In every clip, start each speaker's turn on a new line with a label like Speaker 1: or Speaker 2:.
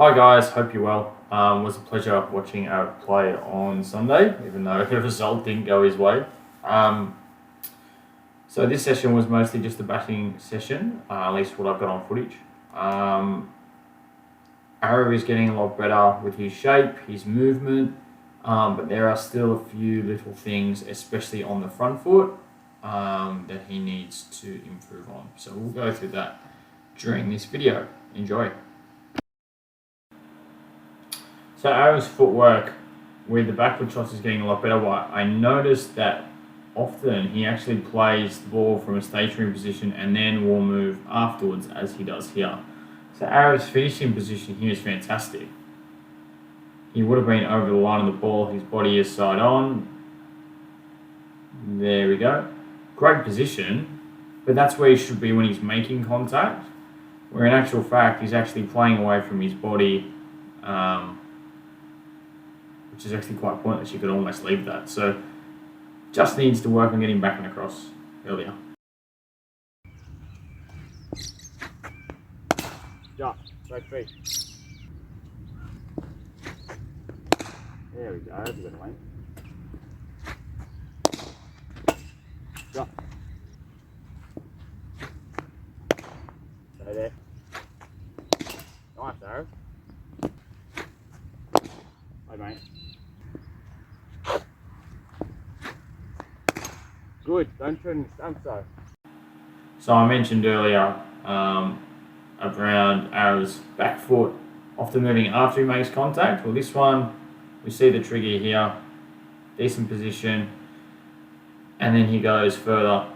Speaker 1: Hi guys, hope you're well. It was a pleasure watching Aarav play on Sunday, even though the result didn't go his way. So this session was mostly just a batting session, at least what I've got on footage. Aarav is getting a lot better with his shape, his movement, but there are still a few little things, especially on the front foot, that he needs to improve on. So we'll go through that during this video. Enjoy. So Aarav's footwork with the backward shots is getting a lot better. I noticed that often he actually plays the ball from a stationary position and then will move afterwards, as he does here. So Aarav's finishing position here is fantastic. He would have been over the line of the ball. His body is side on. There we go. Great position, but that's where he should be when he's making contact. Where in actual fact, he's actually playing away from his body, which is actually quite pointless. You could almost leave that. So just needs to work on getting back and across earlier. Jump, straight feet. There we go, that's a good length. Jump. Stay there. Nice, Aarav. Hey, mate. Good, don't turn your stump though. So I mentioned earlier around Aarav's back foot often moving after he makes contact. Well, this one, we see the trigger here, decent position, and then he goes further. I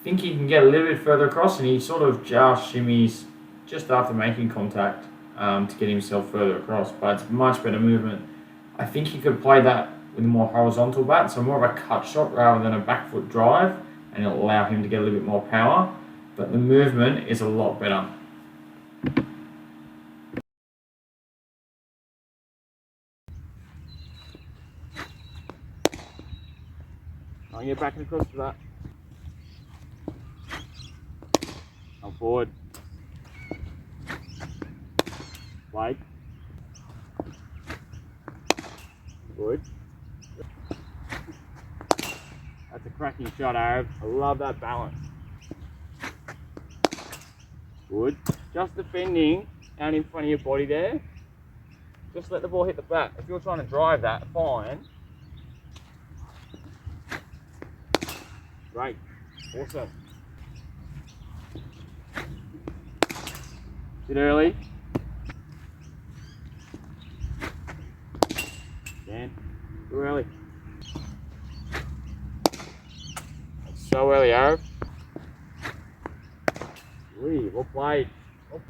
Speaker 1: think he can get a little bit further across, and he sort of just shimmies just after making contact to get himself further across, but it's much better movement. I think he could play that with a more horizontal bat, so more of a cut shot rather than a back foot drive, and it'll allow him to get a little bit more power, but the movement is a lot better. I'll get back and across to that. I'm forward. Wide. Good. That's a cracking shot, Aarav. I love that balance. Good. Just defending out in front of your body there. Just let the ball hit the bat. If you're trying to drive that, fine. Great. Awesome. Sit early. Stand. Too early. That's so early, Aarav. Leave. Well played. Oh.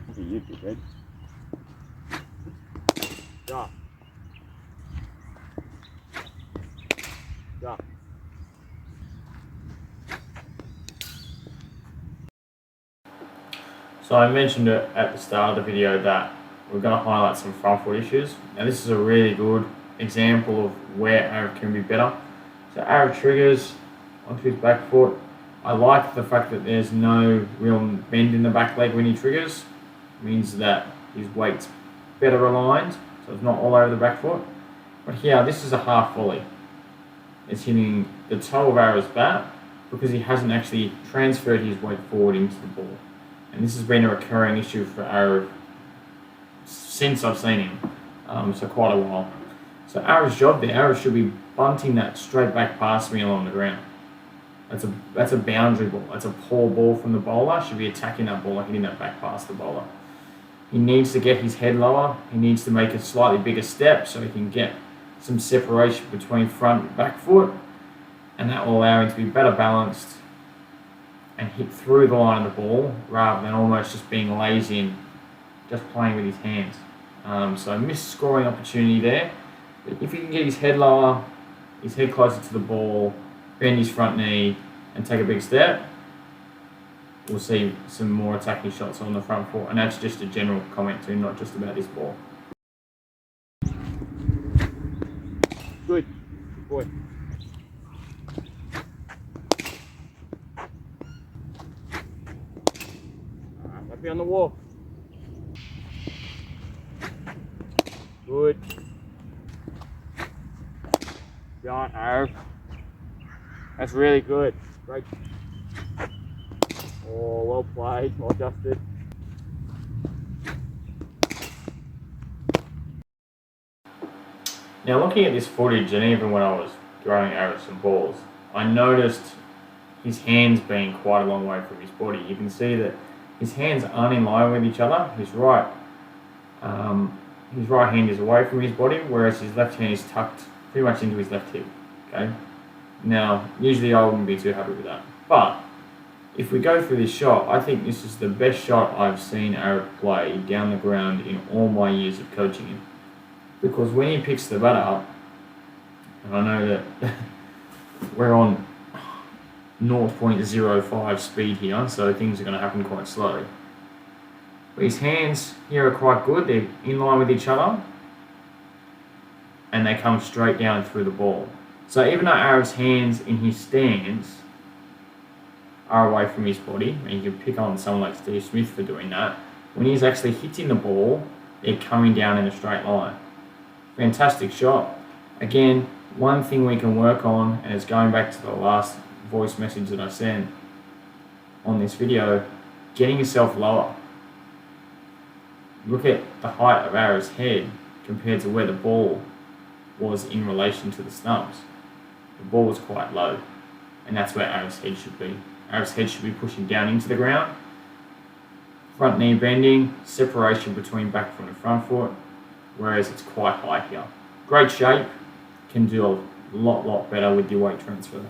Speaker 1: Look at you, dickhead. Stop. Stop. So I mentioned it at the start of the video that we're going to highlight some front foot issues. Now this is a really good example of where Aarav can be better. So Aarav triggers onto his back foot. I like the fact that there's no real bend in the back leg when he triggers. It means that his weight's better aligned, so it's not all over the back foot. But here, this is a half volley. It's hitting the toe of Aarav's bat because he hasn't actually transferred his weight forward into the ball. And this has been a recurring issue for Aarav since I've seen him, so quite a while. So Aarav's job there, Aarav should be bunting that straight back past me along the ground. That's a boundary ball. That's a poor ball from the bowler. Should be attacking that ball and hitting that back past the bowler. He needs to get his head lower. He needs to make a slightly bigger step so he can get some separation between front and back foot, and that will allow him to be better balanced and hit through the line of the ball rather than almost just being lazy and just playing with his hands. So missed scoring opportunity there. But if he can get his head lower, his head closer to the ball, bend his front knee and take a big step, we'll see some more attacking shots on the front foot. And that's just a general comment too, not just about this ball. Good. Good boy. Happy on the walk. Good. Good on, Aarav. That's really good. Great. Oh, well played, well adjusted. Now looking at this footage, and even when I was throwing Aarav some balls, I noticed his hands being quite a long way from his body. You can see that his hands aren't in line with each other. His right hand is away from his body, whereas his left hand is tucked pretty much into his left hip. Okay. Now, usually I wouldn't be too happy with that, but if we go through this shot, I think this is the best shot I've seen Aarav play down the ground in all my years of coaching him. Because when he picks the bat up, and I know that we're on 0.05 speed here, so things are going to happen quite slow. But his hands here are quite good, they're in line with each other, and they come straight down through the ball. So even though Aarav's hands in his stance are away from his body, and you can pick on someone like Steve Smith for doing that, when he's actually hitting the ball, they're coming down in a straight line. Fantastic shot. Again, one thing we can work on, and it's going back to the last voice message that I sent on this video, getting yourself lower. Look at the height of Aarav's head compared to where the ball was in relation to the stumps. The ball was quite low, and that's where Aarav's head should be. Aarav's head should be pushing down into the ground. Front knee bending, separation between back foot and front foot, whereas it's quite high here. Great shape, can do a lot better with your weight transfer.